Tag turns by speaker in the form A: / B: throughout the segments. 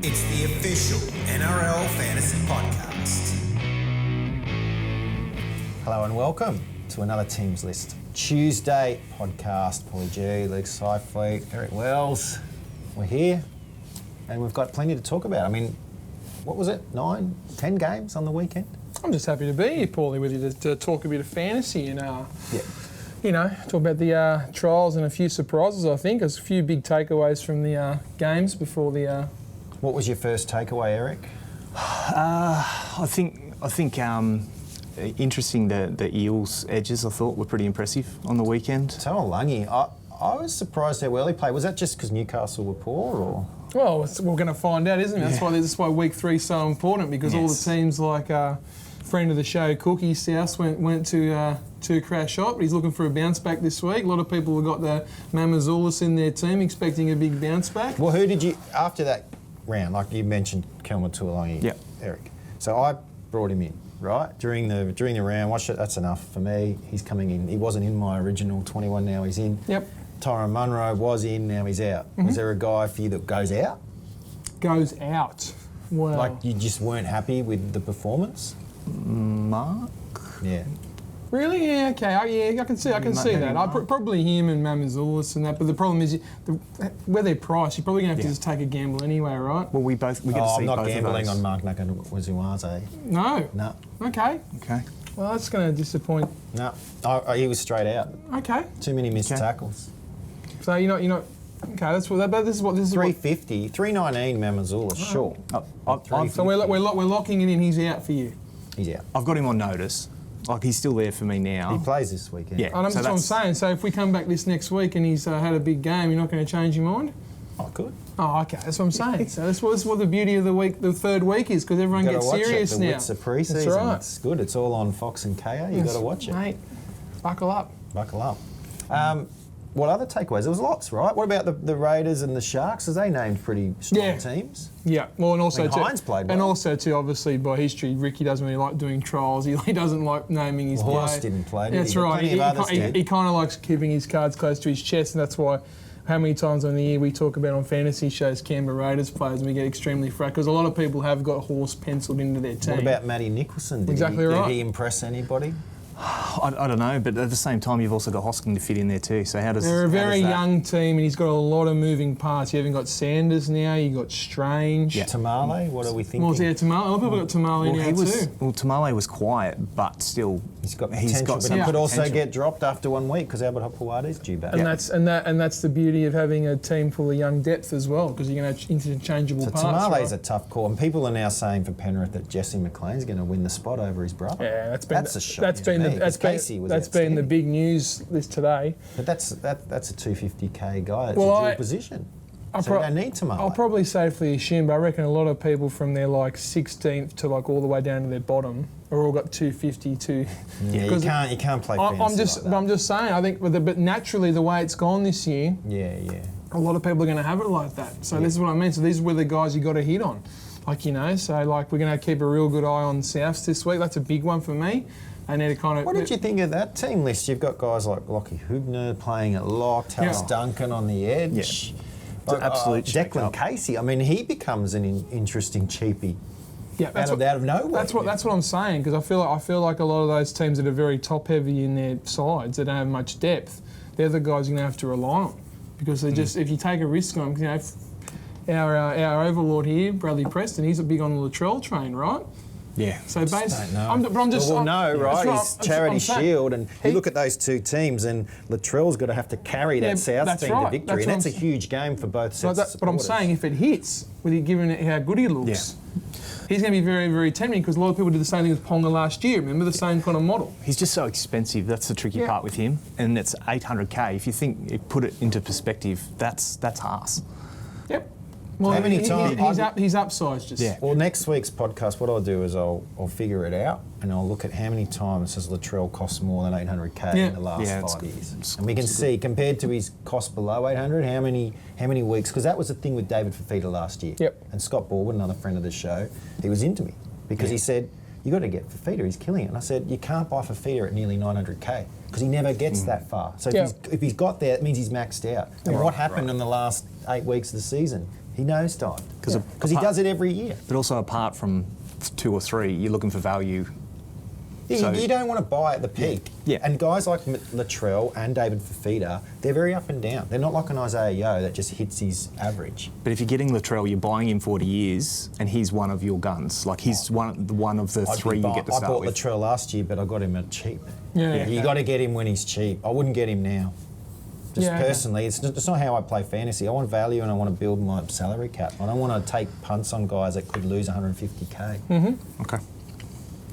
A: It's the official NRL Fantasy Podcast.
B: Hello and welcome to another Teams List Tuesday podcast. Paulie G, Luke Seifleet, Eric Wells. We're here and we've got plenty to talk about. I mean, what was it, 9, 10 games on the weekend?
C: I'm just happy to be here, Paulie, with you to talk a bit of fantasy and,
B: Yeah.
C: you know, talk about the trials and a few surprises, I think. There's a few big takeaways from the games before the...
B: What was your first takeaway, Eric?
D: I think interesting the Eels edges, I thought, were pretty impressive on the weekend.
B: Taulagi, I was surprised how well he played. Was that just because Newcastle were poor, or...?
C: Well, we're going to find out, isn't it? That's why week 3 is so important, because all the teams like friend of the show, Cookie South, went to crash up. He's looking for a bounce back this week. A lot of people have got the Mamazoulis in their team, expecting a big bounce back.
B: Well, who did you, after that round, like you mentioned, Kelma Taulagi, Eric. So I brought him in, right? During the round, watched it, that's enough for me. He's coming in. He wasn't in my original 21, now he's in.
C: Yep.
B: Tyrone Munro was in, now he's out. Was there a guy for you that goes out?
C: Goes out. Well,
B: Like you just weren't happy with the performance?
D: Mark?
B: Yeah.
C: really? Yeah, okay. Yeah, I can see that. Probably him and Mamazoulis and that. But the problem is, where they're priced, you're probably going to have to just take a gamble anyway, right?
D: Well, we get to see both of those.
B: I'm not gambling on Mark Nakawazuaze.
C: No.
B: No.
C: Okay.
D: Okay.
C: Well, that's going to disappoint.
B: No. He was straight out.
C: Okay.
B: Too many missed tackles.
C: So you're not. Okay, that's what. But this is what.
B: 350, 319 Mamazoulis, sure.
C: So we're locking it in. He's out for you.
B: He's out.
D: I've got him on notice. Like, he's still there for me now.
B: He plays this weekend.
D: Yeah.
C: And that's what I'm saying. So if we come back this next week and he's had a big game, you're not going to change your mind?
B: Oh, good.
C: Oh, okay. That's what I'm saying. So that's what the beauty of the third week is, because everyone gets serious now.
B: The Witzer pre-season.
C: That's right.
B: It's good. It's all on Fox and KO. You've got to watch it.
C: Mate, buckle up.
B: Buckle up. What other takeaways? There was lots, right? What about the Raiders and the Sharks? As they named pretty strong teams.
C: Yeah. Well, and also
B: Hines played well.
C: And also too, obviously by history, Ricky doesn't really like doing trials. He doesn't like naming his
B: Horse
C: play.
B: didn't play. Did
C: That's
B: he?
C: right.
B: He
C: kind of likes keeping his cards close to his chest, and that's why. How many times in the year we talk about on fantasy shows Canberra Raiders players, and we get extremely fracked because a lot of people have got Horse penciled into their team.
B: What about Matty Nicholson? Did he impress anybody?
D: I don't know, but at the same time, you've also got Hosking to fit in there too. So how does
C: They're a very
B: that...
C: young team, and he's got a lot of moving parts. You haven't got Sanders now. You got Strange.
B: Yeah. Tamale, what are we thinking?
C: Well, yeah, Tamale. A lot of people got Tamale now too.
D: Well, Tamale was quiet, but still
B: He's got potential, but he could also get dropped after 1 week because Albert Hopuate's due back.
C: And that's the beauty of having a team full of young depth as well, because you're going to have interchangeable parts.
B: Tamale's a tough call, and people are now saying for Penrith that Jesse McLean's going to win the spot over his brother.
C: Yeah,
B: that's a shock. That's
C: been the big news this today.
B: But that's a 250k guy. It's a dual position. So they need Tamale.
C: I'll probably safely assume, but I reckon a lot of people from their 16th to all the way down to their bottom are all got 252.
B: Yeah, you can't play fantasy
C: I'm just saying. I think, but naturally the way it's gone this year.
B: Yeah.
C: A lot of people are going to have it like that. So this is what I mean. So these were the guys you got to hit on, So we're going to keep a real good eye on Souths this week. That's a big one for me. What
B: did you think of that team list? You've got guys like Lockie Hubner playing at lock, Talis Duncan on the edge.
D: Yeah. Absolute
B: Declan Casey. I mean, he becomes an interesting cheapie.
C: Yeah,
B: out of nowhere.
C: That's what I'm saying, because I feel like a lot of those teams that are very top heavy in their sides, that don't have much depth, they're the guys you're going to have to rely on, because they just if you take a risk on, our overlord here, Bradley Preston, he's a big on the Latrell train, right?
D: Yeah.
C: So
B: basically, we'll know, right? He's Charity Shield, and you look at those two teams, and Latrell's got to have to carry that South team to victory, and that's a huge game for both sets.
C: But I'm saying, if it hits, with you given it how good he looks, he's going to be very, very tempting, because a lot of people did the same thing with Ponga last year. Remember, the same kind of model.
D: He's just so expensive. That's the tricky part with him, and it's 800k. If you put it into perspective, that's arse.
C: Yep. Well,
B: how many times?
C: He's upsized just.
B: Yeah. Well, next week's podcast, what I'll do is I'll figure it out, and I'll look at how many times has Latrell cost more than 800k in the last 5 years, and we can see compared to his cost below 800, how many weeks? Because that was the thing with David Fafita last year.
C: Yep.
B: And Scott Baldwin, another friend of the show, he was into me because he said, "You got to get Fafita. He's killing it." And I said, "You can't buy Fafita at nearly 900k because he never gets that far. So if he's got there, it means he's maxed out." And what happened in the last 8 weeks of the season? He nosedived because he does it every year.
D: But also apart from 2 or 3, you're looking for value.
B: Yeah,
D: So-
B: you don't want to buy at the peak.
D: Yeah.
B: And guys like Latrell and David Fafita, they're very up and down. They're not like an Isaiah Yeo that just hits his average.
D: But if you're getting Latrell, you're buying him 40 years, and he's one of your guns. Like he's one of the 3 you get to
B: I
D: start
B: bought
D: with.
B: Latrell last year, but I got him at cheap.
C: Yeah.
B: You got to get him when he's cheap. I wouldn't get him now. Just
C: Yeah, okay.
B: personally, it's not how I play fantasy. I want value and I want to build my salary cap. I don't want to take punts on guys that could lose 150k.
D: Okay.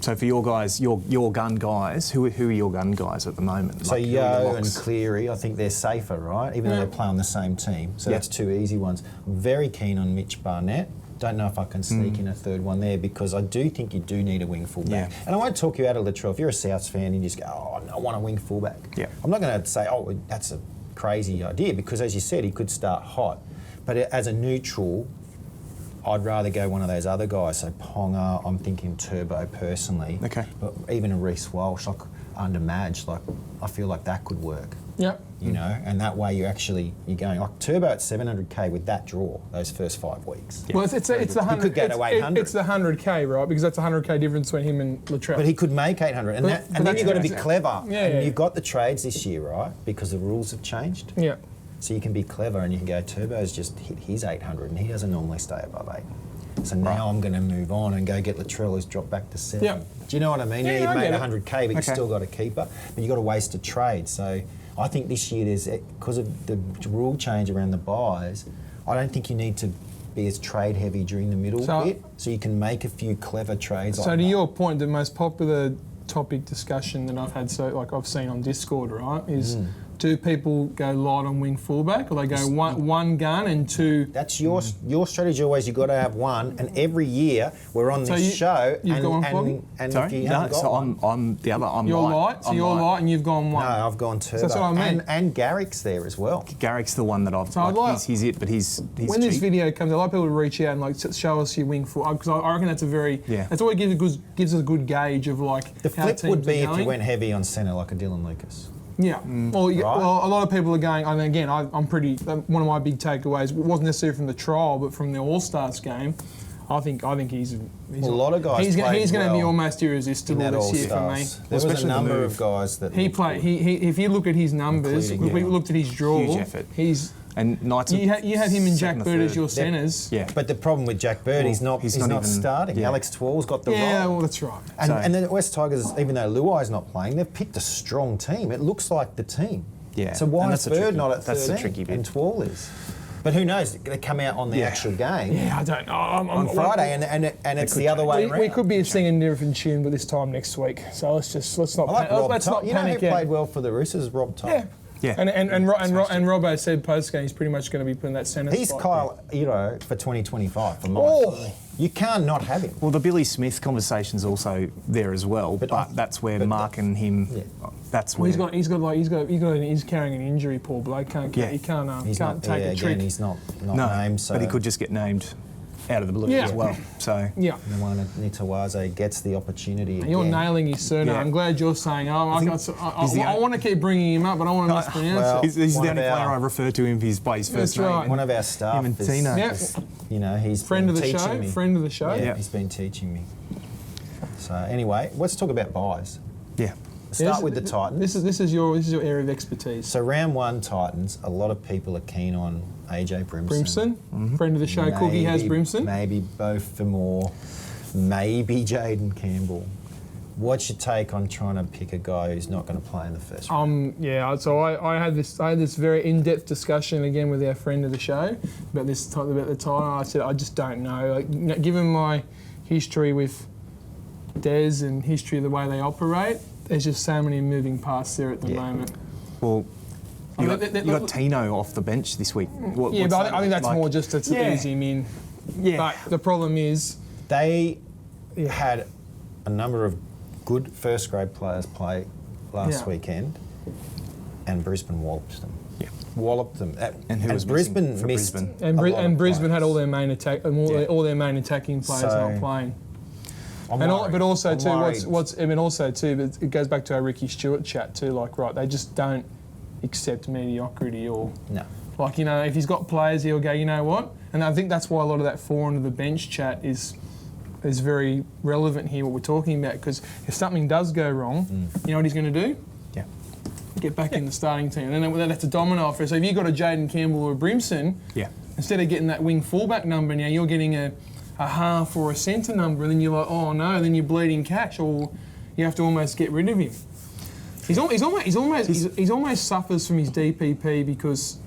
D: So for your guys, your gun guys, who are your gun guys at the moment?
B: So
D: Like, who are your
B: Yo and
D: locks?
B: Cleary, I think they're safer, right? Even though they play on the same team. So that's 2 easy ones. I'm very keen on Mitch Barnett. Don't know if I can sneak in a third one there because I do think you do need a wing fullback.
D: Yeah.
B: And I won't talk you out of Latrell. If you're a Souths fan, you just go, oh, I want a wing fullback.
D: Yeah.
B: I'm not going to say, oh, that's a crazy idea because, as you said, he could start hot. But as a neutral, I'd rather go one of those other guys. So Ponga, I'm thinking Turbo personally.
D: Okay.
B: But even a Reece Walsh, like under Madge, like I feel like that could work.
C: Yep.
B: You know, and that way you're going like Turbo at 700k with that draw those first 5 weeks.
C: Well, it's the 100.
B: could go to 800.
C: It's the 100k, right? Because that's a 100k difference between him and Latrell.
B: But he could make 800, and,
C: But
B: then
C: that's
B: you've got to be
C: exactly-
B: clever.
C: Yeah,
B: and
C: yeah.
B: you've got the trades this year, right? Because the rules have changed.
C: Yeah.
B: So you can be clever, and you can go. Turbo's just hit his 800, and he doesn't normally stay above 8. So now I'm going to move on and go get Latrell, who's dropped back to 7.
C: Yeah.
B: Do you know what I mean?
C: Yeah,
B: You've
C: I
B: made
C: get it.
B: 100k, but you've still got a keeper. But you've got to waste a trade. So I think this year because of the rule change around the buys, I don't think you need to be as trade heavy during the middle bit, so you can make a few clever trades.
C: So
B: like
C: to
B: that.
C: your point, the most popular topic discussion that I've had, I've seen on Discord, right, is do people go light on wing fullback, or they go one gun and 2?
B: That's your strategy always. You've got to have one, and every year we're on this show.
C: You've got one, Paulie?
B: and
D: Sorry?
B: if you
D: No,
B: haven't got
D: so
B: one,
D: I'm the other. I'm
C: You're light. So
D: I'm
C: you're light, and you've gone 1.
B: no, I've gone Turbo.
C: that's what I mean.
B: And Garrick's there as well.
D: Garrick's the one that I've.
C: So I'd like-
D: he's it, but he's
C: When this
D: cheap.
C: video comes, I'd like people to reach out and like show us your wing full, because I reckon that's a very that's always gives us a good gauge of like
B: The
C: how
B: flip would
C: teams
B: be
C: are
B: if you
C: going.
B: went heavy on centre like a Dylan Lucas.
C: Yeah. Well,
B: Right.
C: well, a lot of people are going. I mean, again, I'm pretty. One of my big takeaways wasn't necessarily from the trial, but from the All Stars game. I think he's
B: Well, a lot of guys
C: He's
B: played
C: going to be
B: well
C: almost
B: in
C: irresistible
B: that
C: this year for me.
B: All-Stars. There was a
D: Especially the
B: number
D: move.
B: of guys that
C: He
B: looked
C: played.
B: good.
C: If you look at his numbers,
B: Including
C: if we
B: him.
C: looked at his draw,
D: Huge effort.
C: he's.
D: And Knights.
C: You have him and Jack
D: second or
C: Bird as
D: third.
C: your centres.
D: Yeah.
B: But the problem with Jack Bird, he's not
D: even-
B: starting.
D: yeah.
B: Alex Twall's got the
C: Yeah,
B: role.
C: well, that's right.
B: And the West Tigers, even though Luai's not playing, they've picked a strong team. It looks like the team.
D: Yeah,
B: So why
D: and
B: is
D: that's the
B: Bird
D: tricky-
B: not at 13?
D: that's the tricky bit.
B: And Twall is. But who knows? They come out on the actual game
C: Yeah, I don't know.
B: on Friday, and it's the other way around.
C: We could be singing a different tune, but this time next week. So let's not
B: I like Rob
C: let's not
B: Top. You know who
C: panic yet.
B: played well for the Roosters? Rob Top.
C: Yeah.
D: Yeah.
C: And Robbo said post game he's pretty much going to be putting that centre.
B: He's
C: spot.
B: Kyle Iro for 2025 for mine.
C: Oh.
B: You can't not have him.
D: Well, the Billy Smith conversation's also there as well, but that's where Mark and him.
B: Yeah.
D: That's
C: Well,
D: where
C: he's carrying an injury, Paul Blake.
D: Yeah.
C: Can't take a trick.
B: Again, he's not
D: no,
B: named. So
D: but he could just get named out of the blue
C: Yeah.
D: as well. So
C: Yeah.
B: Nitawaze gets the opportunity.
C: And you're
B: again.
C: nailing his surname.
D: Yeah.
C: I'm glad you're saying, I want to keep bringing him up, but I want to mispronounce
B: well,
C: it.
D: he's the
B: One
D: only
B: of
D: player
B: our-
D: I refer to him by his first
C: That's
D: name.
C: right.
B: One of our staff
D: Him and
B: is,
D: Tina.
C: Yeah.
B: he's
C: Friend
B: been
C: of the
B: teaching
C: show.
B: me.
C: Friend of the show.
B: Yeah,
D: Yeah.
B: he's been teaching me. So anyway, let's talk about buys.
D: Yeah.
B: Start with the Titans.
C: This is your area of expertise.
B: So round 1 Titans, a lot of people are keen on AJ Brimson.
C: Brimson, friend of the show, Cookie has Brimson.
B: Maybe Beau Fermor, maybe Jaden Campbell. What's your take on trying to pick a guy who's not going to play in the first round?
C: Yeah. So I had this very in-depth discussion again with our friend of the show about the title. I said I just don't know. Like, given my history with Des and history of the way they operate, there's just so many moving parts there at the moment.
D: Well, you
C: I
D: got,
C: mean,
D: you got Tino off the bench this week.
C: Yeah,
D: What's
C: but
D: that
C: I think that's
D: like?
C: more just to
D: Yeah.
C: ease him in.
D: Yeah.
C: But the problem is,
B: They had a number of good first grade players play last weekend, and Brisbane walloped them.
D: Yeah.
B: Walloped them.
D: And who was missing
B: Brisbane
D: for
B: missed
D: Brisbane?
C: and,
B: a
C: Bri-
B: lot
C: and
B: of
C: Brisbane had
B: players.
C: all their main attack, all their main attacking players
B: So-
C: not playing.
B: I'm
C: And
B: worried.
C: but also
B: I'm
C: too,
B: worried.
C: but it goes back to our Ricky Stewart chat too. Like, right, they just don't accept mediocrity or
B: No.
C: like, if he's got players, he'll go, you know what, And I think that's why a lot of that forward of the bench chat is very relevant here, what we're talking about, because if something does go wrong, you know what he's going to do?
B: Yeah.
C: Get back in the starting team. And then that's a domino effect. So if you've got a Jaden Campbell or a Brimson, instead of getting that wing fullback number now, you're getting a half or a centre number, and then you're like, oh no, then you're bleeding cash, or you have to almost get rid of him. He almost suffers from his DPP because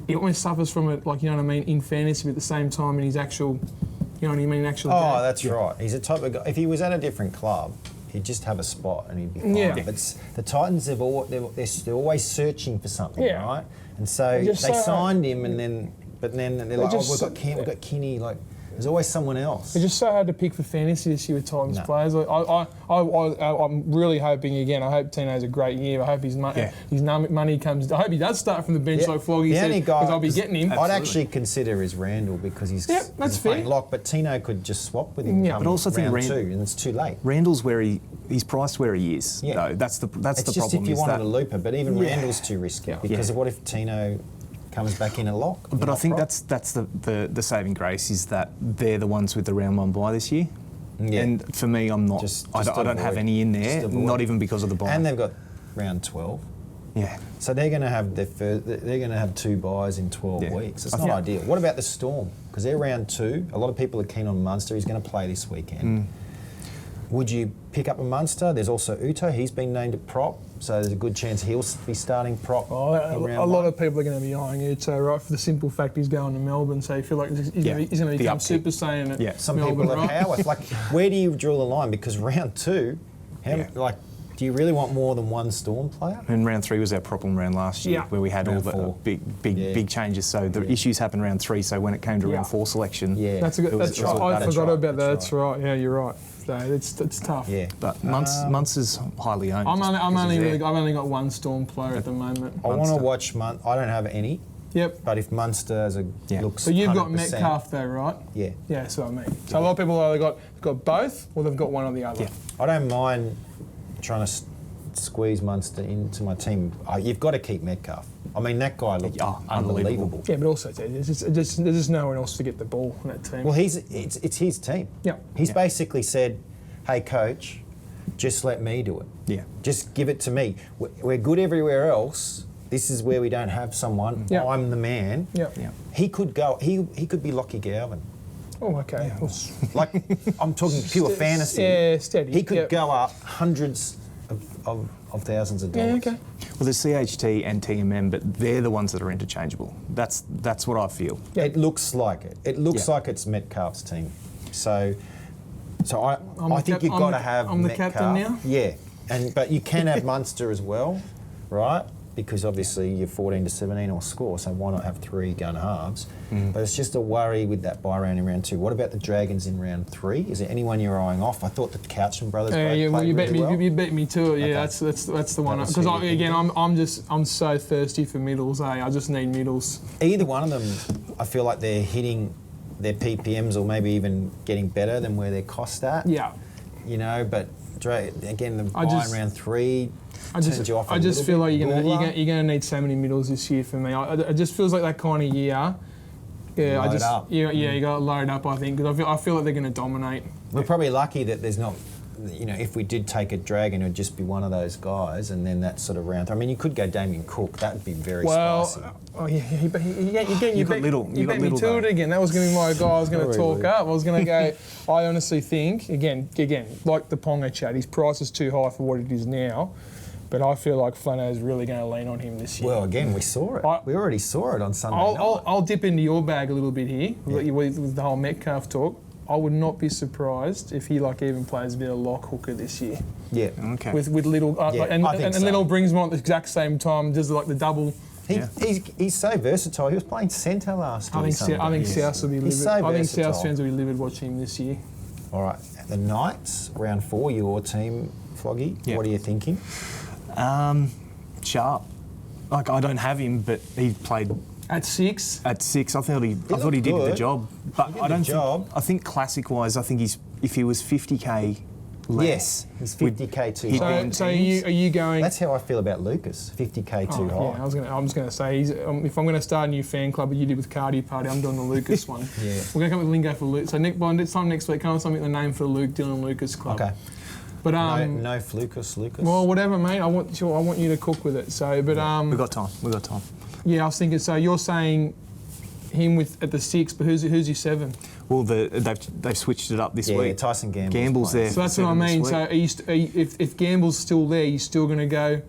C: he almost suffers from it, like, you know what I mean, in fantasy, but at the same time in his actual, you know what I mean, actual.
B: Oh,
C: game.
B: that's right. He's a type of guy. If he was at a different club, he'd just have a spot and he'd be fine.
C: Yeah.
B: But the Titans they're always searching for something, right? And so they
C: so
B: signed him, and then they're like, we've got Kinney. Like, there's always someone else.
C: It's just so hard to pick for fantasy this year with Titans players. Like, I'm really hoping again. I hope Tino's a great year. I hope his money comes. I hope he does start from the bench like Floggy said, because I'll be getting him.
B: I'd actually consider is Randall because he's
C: that's
B: playing
C: fair.
B: lock, but Tino could just swap with him.
D: Yeah, but also think
B: round 2, and it's too late.
D: Randall's where he's priced where he is.
B: Yeah.
D: Though. That's the problem.
B: It's just if you wanted a looper, but even Randall's too risky because what if Tino comes back in a lock?
D: But I think that's the saving grace is that they're the ones with the round 1 bye this year. Yeah. And for me, I'm not. I don't have any in there, not even because of the bye.
B: And they've got round 12.
D: Yeah.
B: So they're going to have they're going to have 2 buys in 12 weeks. It's not ideal. What about the Storm? Because they're round 2. A lot of people are keen on Munster. He's going to play this weekend. Would you pick up a Munster? There's also Uto. He's been named a prop, so there's a good chance he'll be starting prop.
C: A lot of people are going to be eyeing Uto, right? For the simple fact he's going to Melbourne, so you feel like he's going to become Super Saiyan at
B: Some
C: Melbourne,
B: people have power. Like, where do you draw the line? Because round 2, do you really want more than one Storm player?
D: And round 3 was our problem round last year, where we had
B: round
D: all the big changes. So the issues happened round 3. So when it came to round 4 selection,
C: that's right. I forgot about that. That's right. Yeah, you're right. So it's tough.
D: Yeah, but Munster's highly owned.
C: I've only got one Storm player at the moment.
B: I want to watch Munster. I don't have any.
C: Yep.
B: But if Munster looks,
C: so you've
B: 100%,
C: got Metcalf though, right?
B: Yeah.
C: Yeah, that's what I mean. So a lot of people either got both or they've got one or the other.
B: Yeah. I don't mind trying to squeeze Munster into my team. You've got to keep Metcalf. I mean, that guy looked unbelievable.
C: Yeah, but also there's just no one else to get the ball in that team.
B: Well, it's his team.
C: Yeah.
B: He's basically said, "Hey, coach, just let me do it.
D: Yeah.
B: Just give it to me. We're good everywhere else. This is where we don't have someone.
C: Yeah.
B: I'm the man."
C: Yeah.
B: He could go. He could be Lockie Galvin.
C: Oh, okay.
B: Like, I'm talking pure fantasy.
C: Yeah, steady.
B: He could go up hundreds of thousands of dollars.
C: Yeah, okay.
D: Well, there's CHT and TMM, but they're the ones that are interchangeable. That's what I feel.
B: Yeah. It looks like it. It looks like it's Metcalf's team. So I think you've got to have
C: I'm the
B: Metcalf.
C: captain now?
B: Yeah. But you can have Munster as well, right? Because obviously you're 14 to 17 or score, so why not have 3 gun halves? But it's just a worry with that bye round in round 2. What about the Dragons in round 3? Is there anyone you're eyeing off? I thought the Couchman brothers played
C: you beat
B: really
C: me.
B: well.
C: You beat me to it. Yeah,
B: Okay.
C: that's the one.
B: was
C: Because
B: who you
C: I'm so thirsty for middles. I just need middles.
B: Either one of them, I feel like they're hitting their PPMs or maybe even getting better than where they're cost at.
C: Yeah.
B: You know, but again, the bye in round 3 turns you off.
C: I just feel like you're gonna need so many middles this year for me. It just feels like that kind of year. Yeah,
B: Load up.
C: You got to load up. I think because I feel like they're going to dominate.
B: We're probably lucky that there's not. You know, if we did take a Dragon, it would just be one of those guys, and then that sort of round. I mean, you could go Damien Cook. That would be very spicy.
C: You beat me to it again. That was going to be my guy. I was going to talk up. I was going to go. I honestly think again, like the Ponga chat, his price is too high for what it is now. But I feel like Flano's really going to lean on him this year.
B: Well, again, we saw it. We already saw it on Sunday night.
C: I'll dip into your bag a little bit here with the whole Metcalf talk. I would not be surprised if he even plays a bit of lock hooker this year.
B: Yeah.
D: Okay.
C: With Little and Little brings him on at the exact same time, does the double.
B: He's so versatile. He was playing centre last year.
C: I think South will be livid. I think South fans will be livid watching him this year.
B: All right. The Knights, round 4, your team, Floggy.
D: Yep.
B: What are you thinking?
D: Sharp. I don't have him, but he played
C: at 6.
D: I thought he did the job, but I don't think. I think classic wise, I think if he was 50k less.
B: Yeah, he's 50k too
C: So,
B: high.
C: so are you going?
B: That's how I feel about Lucas. 50k too high.
C: Yeah, I was going to say, if I'm going to start a new fan club, you did with Cardi Party, I'm doing the Lucas one.
B: Yeah.
C: We're going to come up with a lingo for Luke. So by this time next week, come up with something the name for the Luke Dylan Lucas Club.
B: Okay.
C: But
B: no Lucas.
C: Well, whatever, mate. I want you to cook with it. So, but
D: we've got time.
C: Yeah, I was thinking. So you're saying him at the 6, but who's your 7?
D: Well, they've switched it up this week.
B: Yeah, Tyson Gamble's
D: Gamble's there.
C: So that's what I mean. So if Gamble's still there, you're still going to go.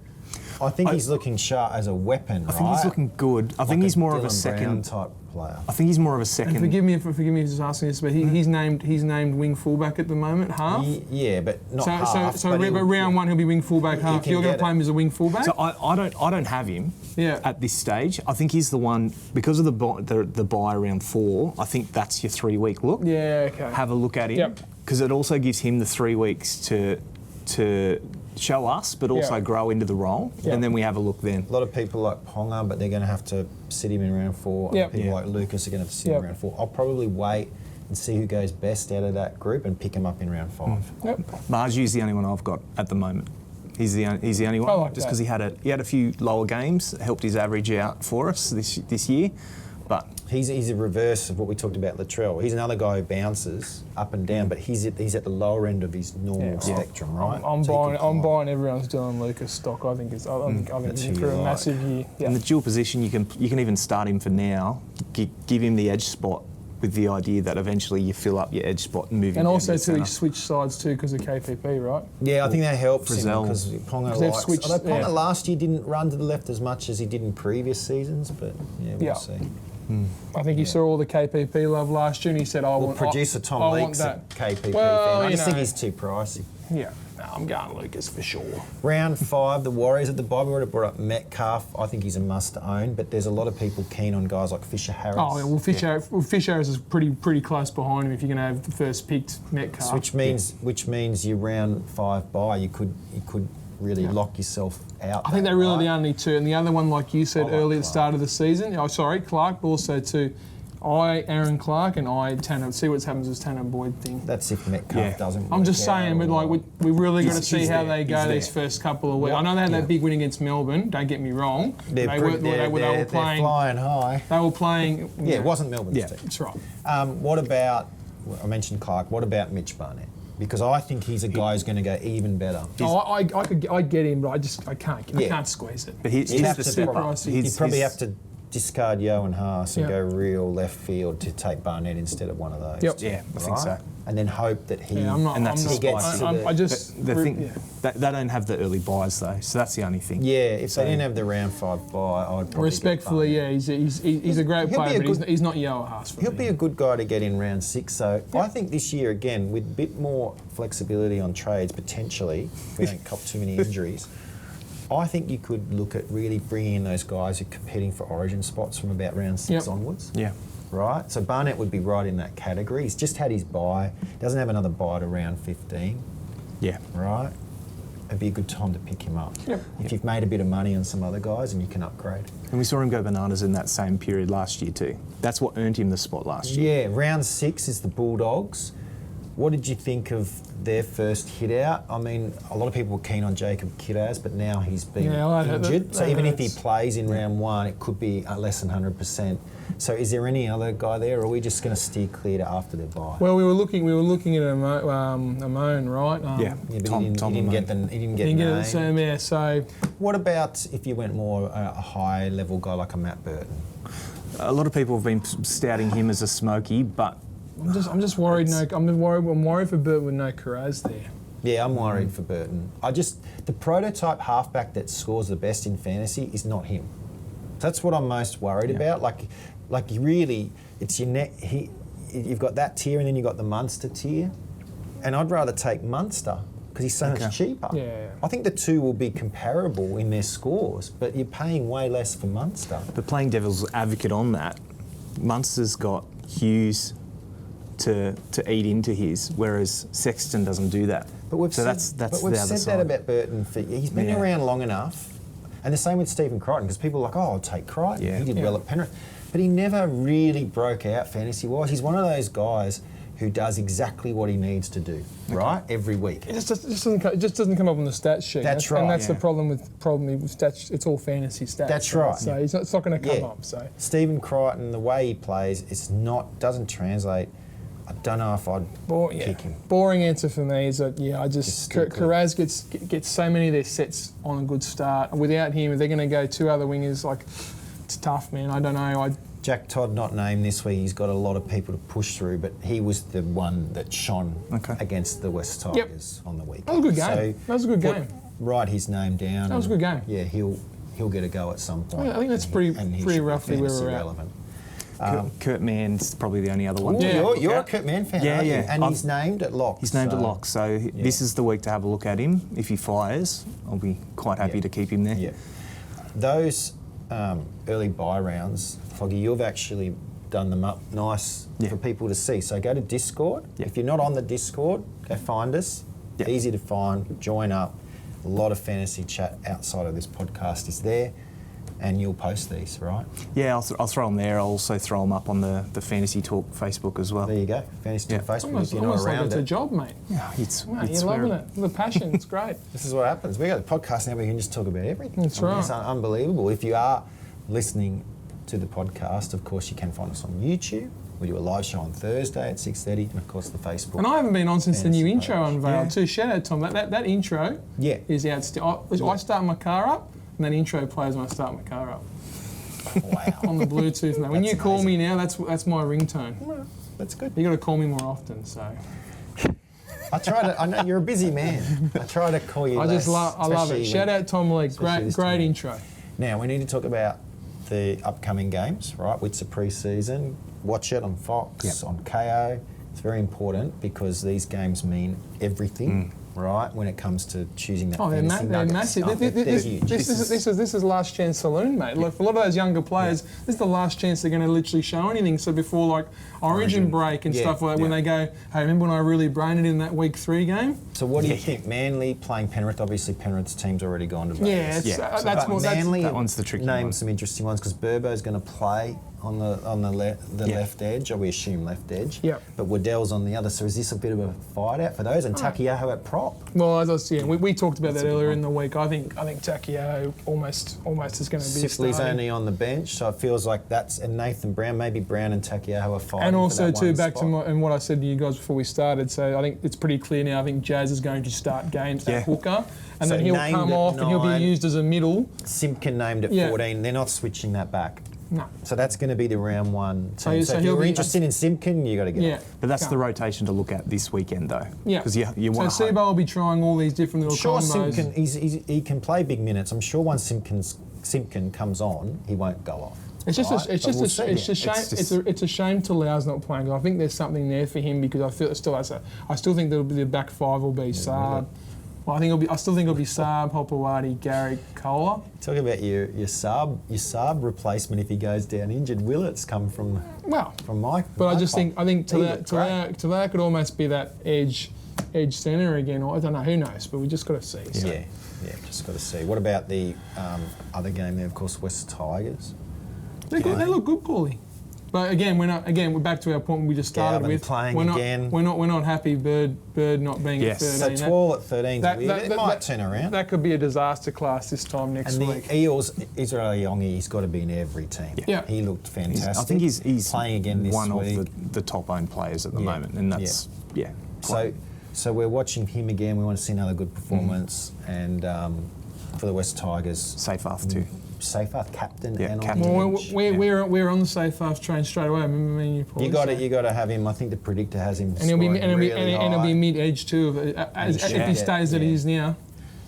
B: I think he's looking sharp as a weapon.
D: I think he's looking good. I think he's more of a second
B: type player.
D: I think he's more of a second.
C: And forgive me for just asking this, but he's named wing fullback at the moment, half.
B: Yeah, but not half.
C: So but round 1 he'll be wing fullback half. You're going to play him as a wing fullback.
D: So I don't have him. At this stage, I think he's the one because of the bye around 4. I think that's your 3-week look.
C: Yeah, okay.
D: Have a look at him because it also gives him the 3 weeks to show us, but also grow into the role, and then we have a look then.
B: A lot of people like Ponga, but they're going to have to sit him in round 4. People like Lucas are going to have to sit him in round 4. I'll probably wait and see who goes best out of that group and pick him up in round 5.
D: Marju's the only one I've got at the moment. He's the only one,
C: like
D: just because he had a few lower games, helped his average out for us this year. But
B: he's a reverse of what we talked about Latrell. He's another guy who bounces up and down, but he's at the lower end of his normal spectrum, right?
C: I'm buying everyone's Dylan Lucas stock. I think he's for a massive year. Yeah.
D: In the dual position, you can even start him for now. Give him the edge spot with the idea that eventually you fill up your edge spot and move him.
C: And also too, he switched sides too because of KPP, right?
B: Yeah, I think that helps him because
C: Ponga likes.
B: Although Ponga last year didn't run to the left as much as he did in previous seasons, but we'll see.
C: I think he saw all the KPP love last year and he said,
B: producer Tom Leake's a KPP fan. I just think he's too pricey.
C: Yeah. No, I'm going Lucas for sure.
B: Round 5, the Warriors at the bye. We already brought up Metcalf. I think he's a must-own, but there's a lot of people keen on guys like Fisher Harris.
C: Oh, yeah, well, Fisher Harris is pretty close behind him if you're going to have the first picked Metcalf.
B: Which means your round 5 bye, you could really lock yourself out.
C: I think they're really the only two. And the other one, like you said earlier at the start of the season, Clark, but also too, Aaron Clark and Tanner. See what happens with Tanner Boyd thing.
B: That's if Metcalf doesn't work.
C: I'm just saying, but like we really got to see how they go these first couple of weeks. I know they had that big win against Melbourne. Don't get me wrong.
B: They were playing flying high.
C: They were playing.
B: Yeah, it wasn't Melbourne's team.
C: That's right.
B: What about? I mentioned Clark. What about Mitch Barnett? Because I think he's a guy who's going to go even better.
C: I get him, but I can't squeeze it.
D: But he's the step up.
B: You'd probably have to discard Yohan Haas and go real left field to take Barnett instead of one of those.
D: Yeah, I think so.
B: And then hope that he.
D: They don't have the early buys though, so that's the only thing.
B: Yeah, if they didn't have the round 5 buy, I'd probably.
C: Respectfully, he's a great player, but he's not Yohan Haas.
B: He'll be a good guy to get in round 6. So I think this year again, with a bit more flexibility on trades potentially, if we don't cop too many injuries. I think you could look at really bringing in those guys who are competing for origin spots from about round 6 onwards.
D: Yeah.
B: Right? So Barnett would be right in that category. He's just had his bye. Doesn't have another bye to round 15.
D: Yeah.
B: Right? It'd be a good time to pick him up. If you've made a bit of money on some other guys and you can upgrade.
D: And we saw him go bananas in that same period last year too. That's what earned him the spot last year.
B: Yeah, round 6 is the Bulldogs. What did you think of their first hit out? I mean, a lot of people were keen on Jacob Kiraz, but now he's been injured. So even if he plays in round 1, it could be less than 100%. So is there any other guy there, or are we just going to steer clear to after their bye?
C: Well, we were looking at Amon, right?
B: But he didn't get the name.
C: So
B: what about if you went more a high level guy like a Matt Burton?
D: A lot of people have been stouting him as a Smokey, but
C: I'm just worried. I'm worried for Burton with no Kiraz there.
B: Yeah, I'm worried for Burton. The prototype halfback that scores the best in fantasy is not him. That's what I'm most worried about. Like really, it's your net. You've got that tier, and then you've got the Munster tier, and I'd rather take Munster because he's so much cheaper.
C: Yeah.
B: I think the two will be comparable in their scores, but you're paying way less for Munster.
D: But playing devil's advocate on that, Munster's got Hughes to eat into his, whereas Sexton doesn't do that.
B: But we've said that about Burton. He's been around long enough, and the same with Stephen Crichton, because people are like, I'll take Crichton. He did well at Penrith. But he never really broke out fantasy-wise. He's one of those guys who does exactly what he needs to do, right? Every week.
C: It just doesn't come up on the stats sheet.
B: That's right.
C: And that's the problem with stats. It's all fantasy stats.
B: That's right.
C: So it's not going to come up. So
B: Stephen Crichton, the way he plays, doesn't translate. I don't know if I'd pick him.
C: Boring answer for me is that Carraz gets so many of their sets on a good start. Without him, if they're going to go 2 other wingers, like it's tough, man. I don't know.
B: Jack Todd not named this week. He's got a lot of people to push through, but he was the one that shone against the West Tigers on the weekend.
C: That was a good game. That was a good game.
B: Write his name down.
C: That was a good game.
B: Yeah, he'll get a go at some point.
C: I think that's pretty roughly where we're at.
B: Relevant.
D: Kurt Mann's probably the only other one.
B: You're a Kurt Mann fan, aren't you? And he's named at lock.
D: He's named at lock, so this is the week to have a look at him. If he fires, I'll be quite happy to keep him there.
B: Yeah. Those early bye rounds, Foggy, you've actually done them up nice for people to see. So go to Discord. Yeah. If you're not on the Discord, go find us. Yeah. Easy to find. Join up. A lot of fantasy chat outside of this podcast is there. And you'll post these, right?
D: Yeah, I'll throw them there. I'll also throw them up on the Fantasy Talk Facebook as well.
B: There you go. Fantasy Talk Facebook. If you're not around
C: like it's a job, mate.
D: Yeah,
C: you're loving it. The passion, it's great.
B: This is what happens. We got a podcast now. We can just talk about everything.
C: That's right.
B: It's unbelievable. If you are listening to the podcast, of course, you can find us on YouTube. We do a live show on Thursday at 6:30, and of course the Facebook.
C: And I haven't been on since the new intro unveiled too. Shout out Tom. That intro is outstanding. I start my car up, and that intro plays when I start my car up.
B: Wow.
C: On the Bluetooth now. When you call me now, that's my ringtone.
B: Well, that's good.
C: You got to call me more often, so.
B: I know you're a busy man. I try to call you. I
C: love it. Shout out Tom Lee. Great intro.
B: Now we need to talk about the upcoming games, right? Witzer pre-season. Watch it on Fox, on KO. It's very important because these games mean everything. Right, when it comes to choosing that.
C: They're massive. This is last chance saloon, mate. Look, for a lot of those younger players, this is the last chance they're going to literally show anything. So before like Origin break and stuff like that, when they go, hey, remember when I really brained it in that week 3 game?
B: So what do you think? Manly playing Penrith. Obviously, Penrith's team's already gone to Vegas.
C: That's more.
B: Manly,
D: that one's the tricky one.
B: Name some interesting ones because Burbo's going to play on the left edge, or we assume left edge.
C: Yeah.
B: But Waddell's on the other. So is this a bit of a fight out for those? And Takiaho at prop.
C: Well, as I said, we talked about that earlier in the week. I think Takiaho almost is going to be
B: Sipley's
C: starting.
B: only on the bench, so it feels like that's and Nathan Brown, maybe Brown and Takiaho are fighting.
C: And also
B: for that
C: too, back
B: spot.
C: to what I said to you guys before we started. So I think it's pretty clear now. I think Jazz is going to start games at hooker, and
B: So
C: then he'll come off and he'll be used as a middle.
B: Simpkin named at 14. They're not switching that back.
C: No.
B: So that's going to be the round one. So if
C: he'll
B: you're
C: be
B: interested in Simpkin, you got to get off.
D: But that's the rotation to look at this weekend, though.
C: Yeah.
D: Because you want.
C: So Seabo will be trying all these different little combos.
B: Simpkin, he can play big minutes. I'm sure once Simpkin comes on, he won't go off.
C: It's a shame to Lau's not playing. I think there's something there for him because I still think the back 5 will be Saab. Well, I still think it'll be Saab, Hopewadi, Garrick, Kohler.
B: Talk about your Saab replacement if he goes down injured. Willet's come from Mike.
C: But I think Talau could almost be that edge centre again. Or I don't know, who knows? But we just got to see. So.
B: Yeah, just got to see. What about the other game there? Of course, West Tigers.
C: They look good, Paulie. But again, we're back to our point we just started with. We're not happy. Bird not being at 13.
B: So 12 at 13 it might turn around.
C: That could be a disaster class this time next week.
B: And the Eels, Israel Yongi, he's got to be in every team.
C: Yeah.
B: He looked fantastic.
D: I think he's
B: playing again this
D: one
B: week.
D: of the top owned players at the moment, and that's
B: So we're watching him again. We want to see another good performance, and for the West Tigers,
D: Seyfarth too.
B: Seyfarth captain and
D: captain.
B: on
C: the bench. We're on the Seyfarth train straight away. I remember me and you. Paul,
B: you got to have him. I think the predictor has him.
C: And he'll be mid edge too if he stays that he is now.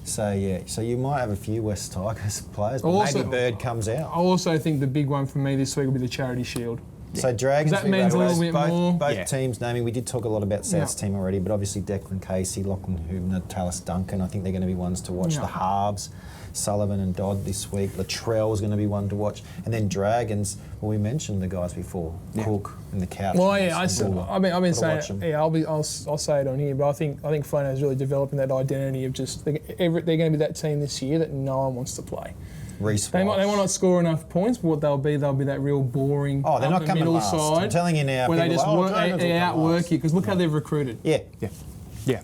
B: So you might have a few West Tigers players, but maybe Bird comes out.
C: I also think the big one for me this week will be the Charity Shield.
B: So Dragons,
C: that means a little bit more.
B: Both teams naming. We did talk a lot about South's team already, but obviously Declan Casey, Lachlan Hubner, Tallis Duncan. I think they're going to be ones to watch. The halves, Sullivan and Dodd this week. Latrell is going to be one to watch, and then Dragons. Well, we mentioned the guys before, Cook and the Couch.
C: Well, I've been saying, I'll say it on here, but I think Flano's really developing that identity of just they're going to be that team this year that no one wants to play.
B: Reece
C: They might not score enough points, but what they'll be that real boring
B: they're not coming
C: middle
B: last.
C: side.
B: I'm telling you now,
C: where they just outwork you, because look how they've recruited.
D: Yeah.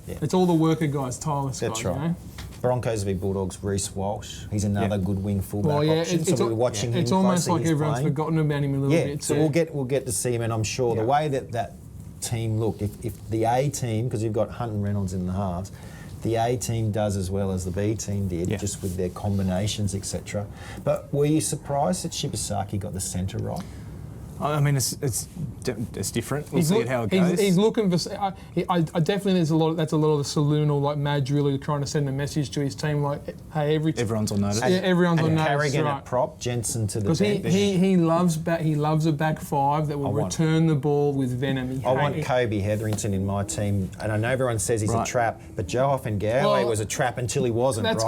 C: It's all the worker guys, tireless guys.
B: That's right.
C: You know?
B: Broncos v Bulldogs, Reece Walsh. He's another good wing fullback option.
C: So
B: we're watching him.
C: It's almost like everyone's
B: playing.
C: forgotten about him a little bit.
B: So we'll get to see him, and I'm sure the way that team looked, if the A team, because you've got Hunt and Reynolds in the halves, the A team does as well as the B team did, just with their combinations, etc. But were you surprised that Shibasaki got the centre right?
D: I mean, it's different. We'll see how it goes.
C: He's looking for. I definitely that's a lot of the saloon or like Madge really trying to send a message to his team like, hey,
D: everyone's on notice.
C: Everyone's on notice.
B: Carrigan
C: right.
B: at prop, Jensen to the bench.
C: Because he loves a back five that will return the ball with venom.
B: I want Kobe Hetherington in my team, and I know everyone says he's a trap, but Joe Hoffengaue was a trap until he wasn't. That's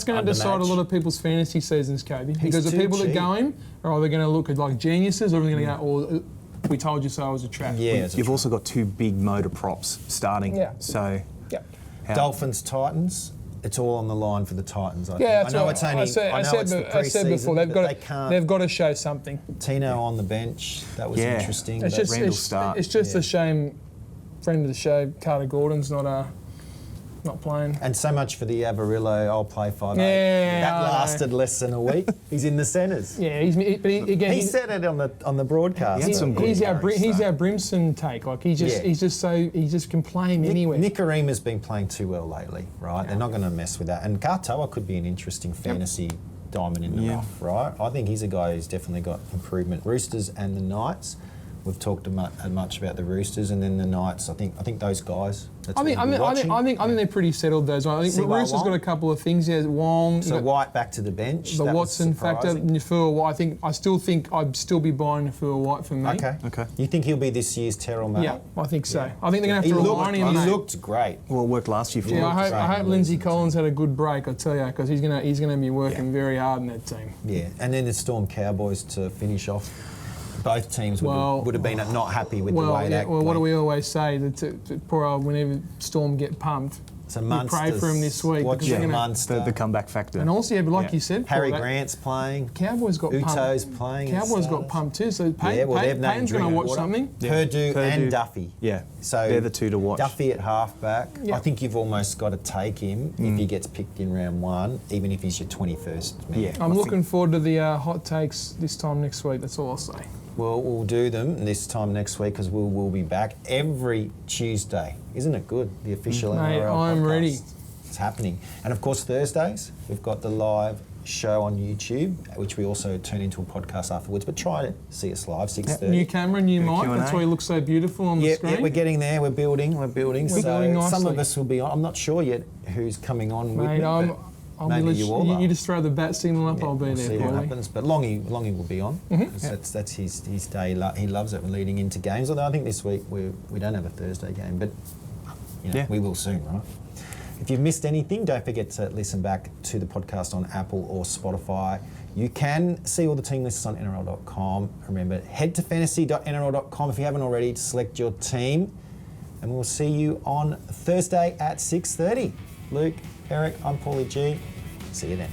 C: going to decide a lot of people's fantasy seasons, Kobe. Because the people that go him are either going to look at like geniuses, or they're going to go, we told you so, I was a trap.
B: Yeah,
D: you've also got two big motor props starting. Yeah. So,
B: Dolphins, Titans. It's all on the line for the Titans. I know it's only.
C: I said before they've got to show something.
B: Tino on the bench. That was interesting.
C: It's just a shame. Friend of the show, Carter Gordon's not playing.
B: And so much for the Avarillo, I'll play 5'8". That lasted less than a week. He's in the centres.
C: Yeah,
B: he said it on the broadcast.
C: He's our Brimson take. Like he just can play him anywhere.
B: Nicarima's been playing too well lately, right? They're not going to mess with that. And Katoa could be an interesting fantasy diamond in the rough, right? I think he's a guy who's definitely got improvement. Roosters and the Knights. We've talked much about the Roosters, and then the Knights. I think those guys. I think
C: they're pretty settled. Those. I think Roosters got a couple of things. Yeah, Wong.
B: So White back to the bench.
C: The Watson factor. Nafua White. I'd still be buying Nafua White for me.
B: Okay. You think he'll be this year's Terrell May?
C: Yeah, I think so. I think they're going to have to rely on him.
B: He looked great.
D: Well, it worked last year for him.
C: I hope Lindsay Collins had a good break. I tell you, because he's going to be working very hard in that team.
B: Yeah, and then the Storm Cowboys to finish off. Both teams would have been not happy with the way that.
C: Well, what do we always say? That poor old, whenever Storm get pumped, we pray for him this week.
B: Watch the
D: comeback factor.
C: And also, you said,
B: Harry Grant's playing.
C: Cowboys got pumped.
B: Uto's playing.
C: Cowboys got pumped too. So Payne's going to watch something.
B: Purdue and Duffy.
D: Yeah,
B: so
D: they're the two to watch.
B: Duffy at halfback. I think you've almost got to take him if he gets picked in round one, even if he's your 21st man.
C: Yeah, I'm looking forward to the hot takes this time next week. That's all I'll say.
B: Well, we'll do them this time next week because we'll be back every Tuesday. Isn't it good? The official NRL
C: I'm
B: podcast.
C: ready.
B: It's happening. And of course, Thursdays, we've got the live show on YouTube, which we also turn into a podcast afterwards. But try to see us live, 6:30.
C: New camera, new mic. That's why you look so beautiful on the screen.
B: Yeah, we're getting there. We're building. We're building nicely. Some of us will be on. I'm not sure yet who's coming on with me. Maybe you just throw the bat signal up. I'll be there. See what happens. But Longy will be on. That's his day. He loves it leading into games. Although I think this week we don't have a Thursday game, but we will soon, right? If you've missed anything, don't forget to listen back to the podcast on Apple or Spotify. You can see all the team lists on NRL.com. Remember, head to fantasy.nrl.com if you haven't already to select your team. And we'll see you on Thursday at 6:30. Luke, Eric, I'm Paulie G. See you then.